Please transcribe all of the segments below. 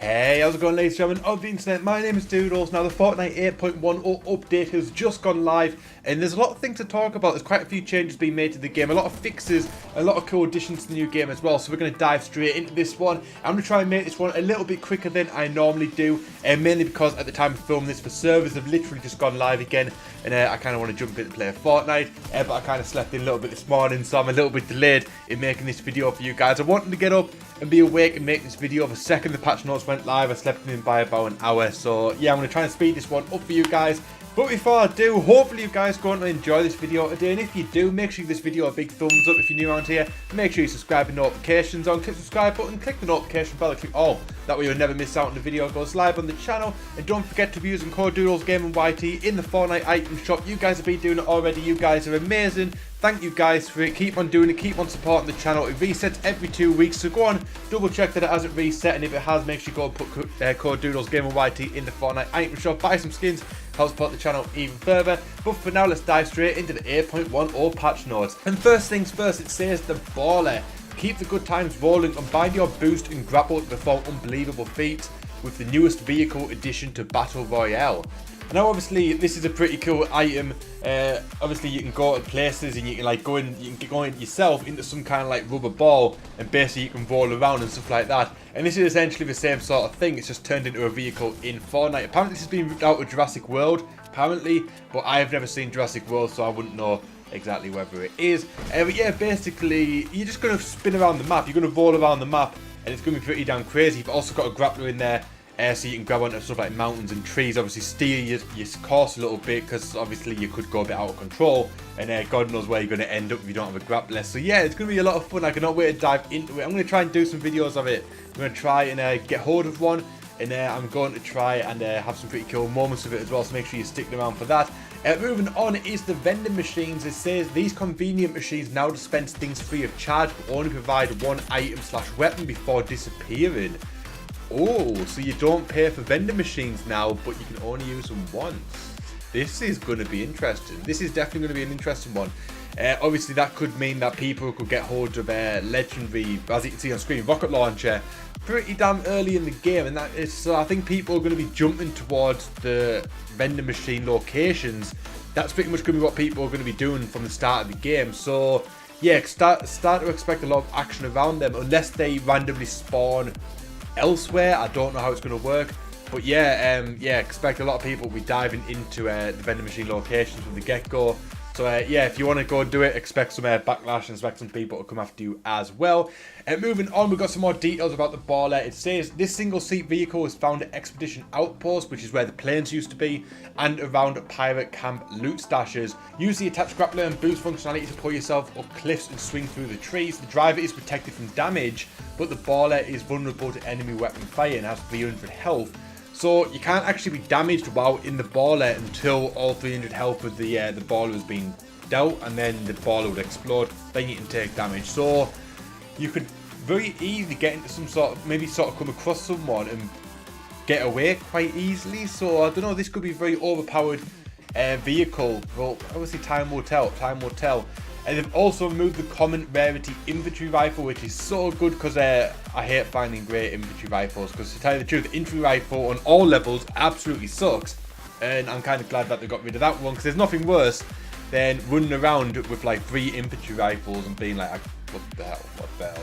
Hey, how's it going, ladies and gentlemen of the internet? My name is Doodles. Now, the Fortnite 8.10 update has just gone live, and there's a lot of things to talk about. There's quite a few changes being made to the game, a lot of fixes, a lot of cool additions to the new game as well. So we're going to dive straight into this one. I'm going to try and make this one a little bit quicker than I normally do, mainly because at the time of filming this, the servers have literally just gone live again, and I kind of want to jump in and play Fortnite, but I kind of slept in a little bit this morning, so I'm a little bit delayed in making this video for you guys. I wanted to get up and be awake and make this video the second the patch notes went live. I slept in by about an hour, so yeah, I'm going to try and speed this one up for you guys. But before I do, hopefully you guys are going to enjoy this video today, and if you do, make sure you give this video a big thumbs up. If you're new around here, make sure you subscribe with notifications on, click the subscribe button, click the notification bell, click all. That way you'll never miss out on the video goes live on the channel. And don't forget to be using code Doodles Gaming YT in the Fortnite item shop. You guys have been doing it already. You guys are amazing. Thank you guys for it. Keep on doing it. Keep on supporting the channel. It resets every 2 weeks. So go on, double check that it hasn't reset. And if it has, make sure you go and put code Doodles Gaming YT in the Fortnite item shop. Buy some skins. Help support the channel even further. But for now, let's dive straight into the 8.10 patch notes. And first things first, it says the baller. Keep the good times rolling. Combine your boost and grapple to perform unbelievable feats with the newest vehicle addition to Battle Royale. Now, obviously, this is a pretty cool item. Obviously, you can go to places and you can like go in yourself into some kind of like rubber ball, and basically you can roll around and stuff like that. And this is essentially the same sort of thing. It's just turned into a vehicle in Fortnite. Apparently, this has been ripped out of Jurassic World, apparently, but I have never seen Jurassic World, so I wouldn't know exactly whether it is. But yeah, basically, you're just going to spin around the map. You're going to roll around the map, and it's going to be pretty damn crazy. You've also got a grappler in there. So you can grab onto stuff like mountains and trees, obviously steer your course a little bit, because obviously you could go a bit out of control, and God knows where you're going to end up if you don't have a grappler. So yeah, it's going to be a lot of fun. I cannot wait to dive into it. I'm going to try and do some videos of it. I'm going to try and get hold of one, and I'm going to try and have some pretty cool moments of it as well, so make sure you stick around for that. Moving on is the vending machines. It says these convenient machines now dispense things free of charge, but only provide one item / weapon before disappearing. Oh, so you don't pay for vending machines now, but you can only use them once. This is going to be interesting. This is definitely going to be an interesting one. Obviously, that could mean that people could get hold of a legendary, as you can see on screen, rocket launcher pretty damn early in the game. And that is, so I think people are going to be jumping towards the vending machine locations. That's pretty much going to be what people are going to be doing from the start of the game. So yeah, start to expect a lot of action around them, unless they randomly spawn elsewhere. I don't know how it's going to work, but yeah, expect a lot of people will be diving into the vending machine locations from the get-go. So yeah, if you want to go and do it, expect some backlash and expect some people to come after you as well. Moving on, we've got some more details about the baller. It says this single-seat vehicle is found at Expedition Outpost, which is where the planes used to be, and around Pirate Camp loot stashes. Use the attached grappler and boost functionality to pull yourself up cliffs and swing through the trees. The driver is protected from damage, but the baller is vulnerable to enemy weapon fire and has 300 health. So you can't actually be damaged while in the baller until all 300 health of the baller has been dealt, and then the baller would explode. Then you can take damage. So you could very easily get into some sort of, maybe sort of come across someone and get away quite easily. So I don't know, this could be a very overpowered vehicle. Well, obviously time will tell. Time will tell. And they've also removed the common rarity infantry rifle, which is so good, because I hate finding great infantry rifles, because to tell you the truth, the infantry rifle on all levels absolutely sucks. And I'm kind of glad that they got rid of that one, because there's nothing worse than running around with like 3 infantry rifles and being like, what the hell,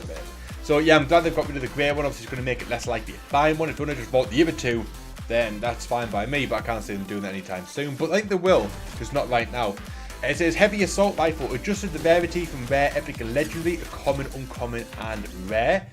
man. So yeah, I'm glad they've got rid of the grey one. Obviously it's going to make it less likely to find one. If you want to just vote the other 2, then that's fine by me, but I can't see them doing that anytime soon. But I think they will, just not right now. It says heavy assault rifle, adjusted the rarity from rare, epic, and legendary to common, uncommon, and rare.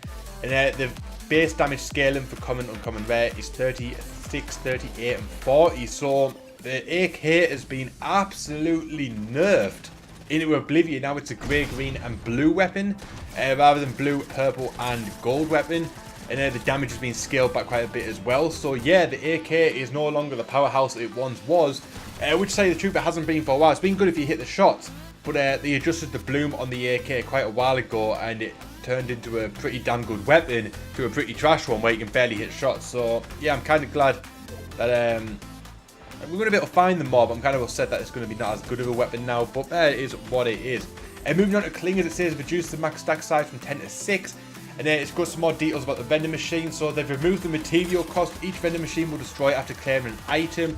And the base damage scaling for common, uncommon, rare is 36, 38, and 40. So the AK has been absolutely nerfed into oblivion. Now it's a grey, green, and blue weapon, rather than blue, purple, and gold weapon. And the damage has been scaled back quite a bit as well. So yeah, the AK is no longer the powerhouse it once was. Which, to say the truth, it hasn't been for a while. It's been good if you hit the shots, but they adjusted the bloom on the AK quite a while ago, and it turned into a pretty damn good weapon to a pretty trash one where you can barely hit shots. So yeah, I'm kind of glad that we're going to be able to find the mob. I'm kind of upset that it's going to be not as good of a weapon now, but it is what it is. And moving on to clingers, it says reduce the max stack size from 10 to 6. And then it's got some more details about the vending machine. So they've removed the material cost each vending machine will destroy after clearing an item.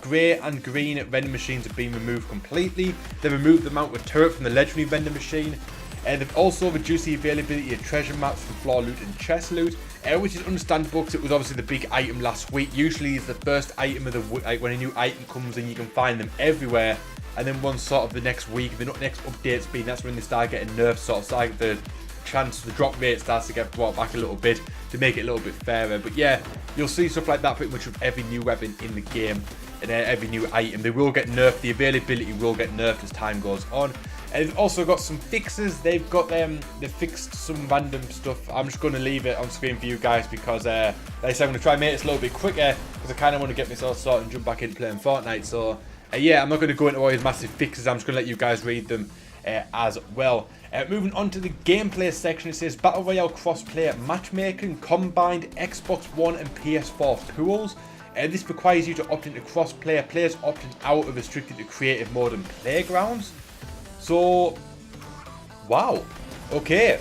Grey and green vending machines have been removed completely. They've removed the mount with turret from the legendary vending machine. They've also reduced the availability of treasure maps for floor loot and chest loot, which is understandable because it was obviously the big item last week. Usually it's the first item of the week, like when a new item comes in, you can find them everywhere. And then once sort of the next week, the next update's been, that's when they start getting nerfed, sort of so like the chance, the drop rate starts to get brought back a little bit to make it a little bit fairer. But yeah, you'll see stuff like that pretty much with every new weapon in the game and every new item. They will get nerfed, the availability will get nerfed as time goes on. And they've also got some fixes. They've fixed some random stuff. I'm just going to leave it on screen for you guys because like I said, I'm going to try and make this a little bit quicker because I kind of want to get myself sorted and jump back into playing Fortnite. So yeah, I'm not going to go into all these massive fixes. I'm just going to let you guys read them as well. Moving on to the gameplay section, it says Battle Royale crossplay matchmaking combined Xbox One and PS4 pools. This requires you to opt into crossplay. Players opting out are restricted to creative mode and playgrounds. So, wow, okay.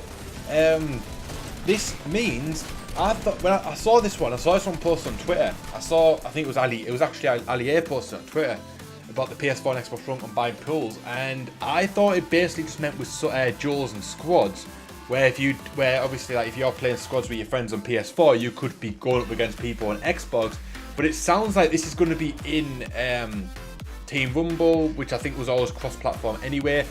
This means I thought when I saw this one posted on Twitter. I think it was Ali. It was actually Ali A posted on Twitter about the PS4 and Xbox One combined pools, and I thought it basically just meant with duos and squads, where obviously like if you're playing squads with your friends on PS4, you could be going up against people on Xbox. But it sounds like this is going to be in Team Rumble, which I think was always cross-platform anyway.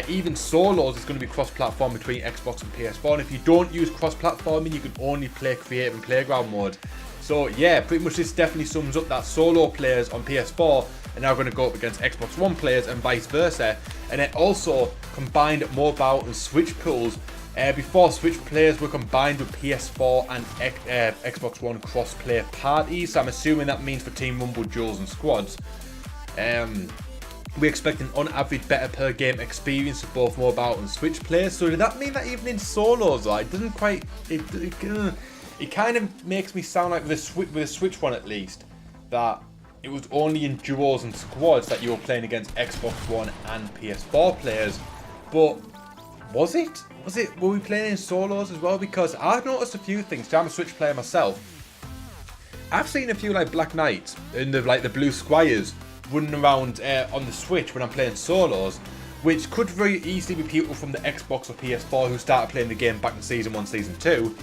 Even solos is going to be cross-platform between Xbox and PS4. And if you don't use cross-platforming, you can only play creative and playground mode. So yeah, pretty much this definitely sums up that solo players on PS4 are now going to go up against Xbox One players and vice versa. And then also combined mobile and Switch pools. Before, Switch players were combined with PS4 and Xbox One cross-play parties. So I'm assuming that means for Team Rumble, duos and squads. We expect an on average better per game experience for both mobile and Switch players. So does that mean that even in solos, like, it doesn't quite, it kind of makes me sound like with the Switch one at least, that it was only in duos and squads that you were playing against Xbox One and PS4 players. But was it? Were we playing in solos as well? Because I've noticed a few things. I'm a Switch player myself. I've seen a few like Black Knights and the Blue Squires running around on the Switch when I'm playing solos, which could very easily be people from the Xbox or PS4 who started playing the game back in Season 1, Season 2,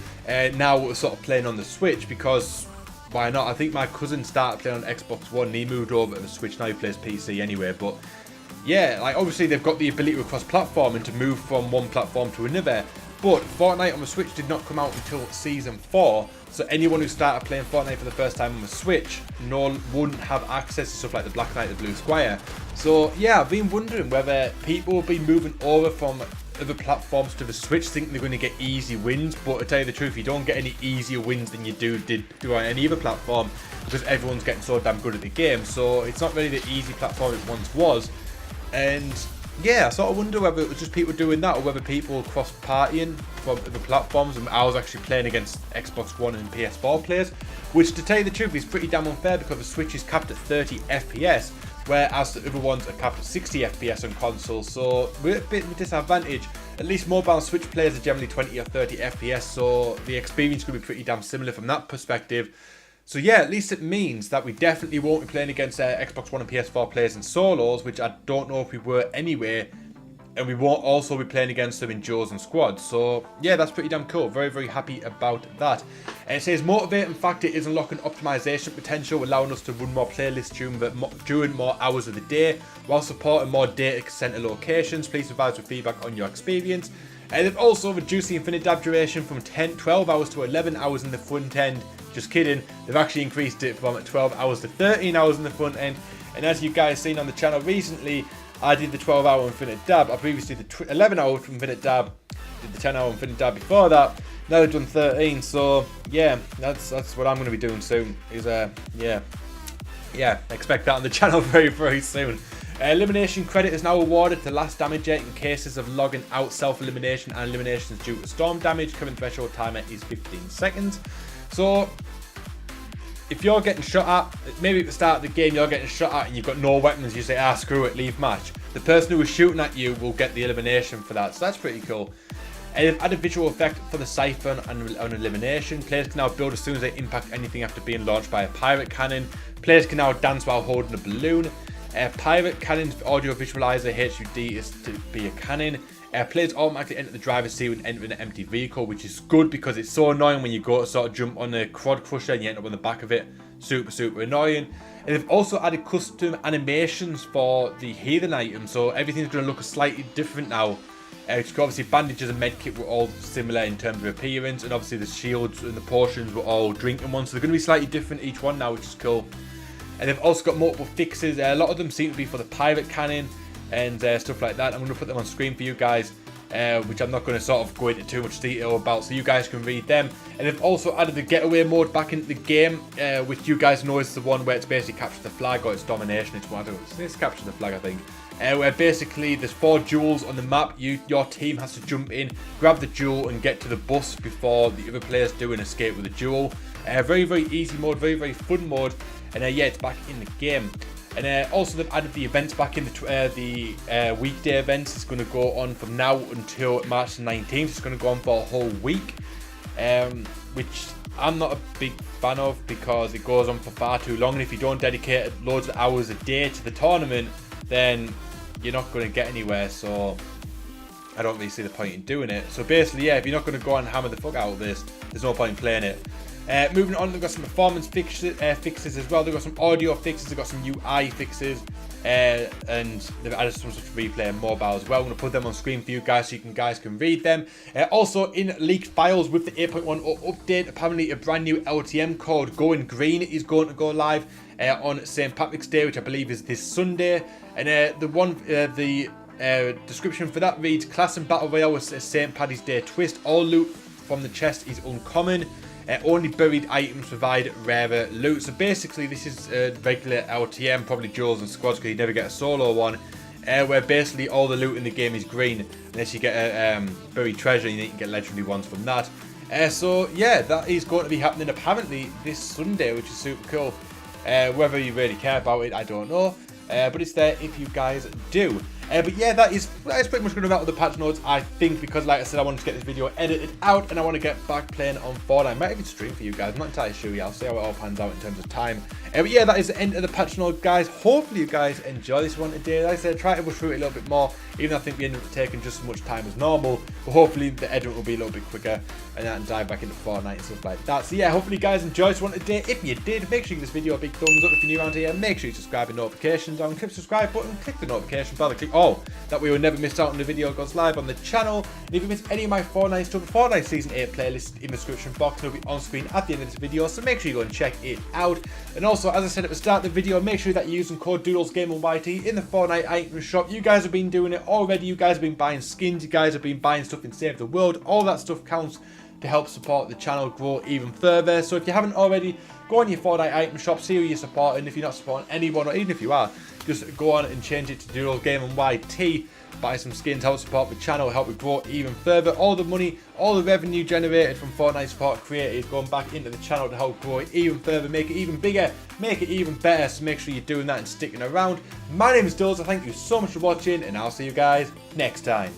now we're sort of playing on the Switch because why not? I think my cousin started playing on Xbox One and he moved over to the Switch, now he plays PC anyway, but yeah, like obviously they've got the ability to cross-platform and to move from one platform to another, but Fortnite on the Switch did not come out until Season 4, so anyone who started playing Fortnite for the first time on the Switch wouldn't have access to stuff like the Black Knight, the Blue Squire. So yeah, I've been wondering whether people will be moving over from other platforms to the Switch, thinking they're going to get easy wins, but to tell you the truth, you don't get any easier wins than you did on any other platform, because everyone's getting so damn good at the game, so it's not really the easy platform it once was. And yeah, I sort of wonder whether it was just people doing that or whether people cross-partying from the platforms, and I was actually playing against Xbox One and PS4 players, which to tell you the truth is pretty damn unfair because the Switch is capped at 30 FPS, whereas the other ones are capped at 60 FPS on consoles, so we're a bit of a disadvantage. At least mobile and Switch players are generally 20 or 30 FPS, so the experience could be pretty damn similar from that perspective. So yeah, at least it means that we definitely won't be playing against Xbox One and PS4 players in solos, which I don't know if we were anyway, and we won't also be playing against them in duos and squads. So yeah, that's pretty damn cool. Very, very happy about that. And it says motivating factor is unlocking optimization potential, allowing us to run more playlists during more hours of the day, while supporting more data center locations. Please provide us with feedback on your experience. And they've also reduced the infinite dab duration from 12 hours to 11 hours in the front end. Just kidding, they've actually increased it from 12 hours to 13 hours in the front end. And as you guys seen on the channel recently, I did the 12-hour infinite dab. I previously did the 11-hour infinite dab, did the 10-hour infinite dab before that. Now I've done 13, so yeah, that's what I'm going to be doing soon. Is yeah, expect that on the channel very, very soon. Elimination credit is now awarded to last damager in cases of logging out self-elimination and eliminations due to storm damage. Current threshold timer is 15 seconds. So if you're getting shot at, maybe at the start of the game you're getting shot at and you've got no weapons, you say, screw it, leave match. The person who was shooting at you will get the elimination for that, so that's pretty cool. And they've added visual effect for the siphon and on elimination. Players can now build as soon as they impact anything after being launched by a pirate cannon. Players can now dance while holding a balloon. Pirate cannon's audio visualizer HUD is to be a cannon. Players automatically enter the driver's seat when entering an empty vehicle, which is good because it's so annoying when you go to sort of jump on a quad crusher and you end up on the back of it. Super annoying. And they've also added custom animations for the healing items, so everything's going to look slightly different now. Obviously bandages and medkit were all similar in terms of appearance, and obviously the shields and the potions were all drinking ones, so they're going to be slightly different each one now, which is cool. And they've also got multiple fixes. A lot of them seem to be for the pirate cannon and stuff like that. I'm going to put them on screen for you guys, which I'm not going to sort of go into too much detail about, so you guys can read them. And they've also added the getaway mode back into the game, which you guys know is the one where it's basically capture the flag, or it's domination. It's capture the flag, I think. Where basically there's 4 jewels on the map. Your team has to jump in, grab the jewel, and get to the bus before the other players do an escape with the jewel. Very easy mode, very fun mode. And yeah, it's back in the game. And also they've added the events back in the weekday events. It's going to go on from now until March the 19th. It's going to go on for a whole week, which I'm not a big fan of because it goes on for far too long. And if you don't dedicate loads of hours a day to the tournament, then you're not going to get anywhere. So I don't really see the point in doing it. So basically, yeah, if you're not going to go and hammer the fuck out of this, there's no point in playing it. Moving on, they've got some performance fixes as well. They've got some audio fixes, they've got some UI fixes, and they've added some stuff to replay and mobile as well. I'm going to put them on screen for you guys so you guys can read them. Also, in leaked files with the 8.10 update, apparently a brand new LTM called Going Green is going to go live on St. Patrick's Day, which I believe is this Sunday. And the description for that reads: Class and Battle Royale with a St. Paddy's Day twist. All loot from the chest is uncommon. Only buried items provide rarer loot. So basically this is a regular LTM, probably duels and squads, because you never get a solo one, where basically all the loot in the game is green unless you get a buried treasure, and you can get legendary ones from that. So yeah, that is going to be happening apparently this Sunday, which is super cool. Whether you really care about it, I don't know, but it's there if you guys do. But yeah, that is pretty much going to wrap up the patch notes, I think, because like I said, I wanted to get this video edited out and I want to get back playing on Fortnite. I might even stream for you guys, I'm not entirely sure yet. I'll see how it all pans out in terms of time. But yeah, that is the end of the patch note, guys. Hopefully you guys enjoy this one today. Like I said, try to rush through it a little bit more, even though I think we ended up taking just as much time as normal. But hopefully the edit will be a little bit quicker and I can dive back into Fortnite and stuff like that. So yeah, hopefully you guys enjoyed this one today. If you did, make sure you give this video a big thumbs up. If you're new around here, make sure you subscribe and notifications on. Click the subscribe button, click the notification bell, click all. That way you'll never miss out on the video goes live on the channel. And if you miss any of my Fortnite stuff, the Fortnite Season 8 playlist in the description box, it'll be on screen at the end of this video, so make sure you go and check it out. And also, as I said at the start of the video, make sure that you're using code Doodles Gaming YT in the Fortnite item shop. You guys have been doing it already. You guys have been buying skins, you guys have been buying stuff in Save the World. All that stuff counts to help support the channel grow even further. So if you haven't already, go on your Fortnite item shop, see who you're supporting. If you're not supporting anyone, or even if you are, just go on and change it to Doodles Gaming YT. Buy some skins, help support the channel, help it grow even further. All the money, all the revenue generated from Fortnite support creators going back into the channel to help grow it even further, make it even bigger, make it even better. So make sure you're doing that and sticking around. My name is Doodles, I thank you so much for watching, and I'll see you guys next time.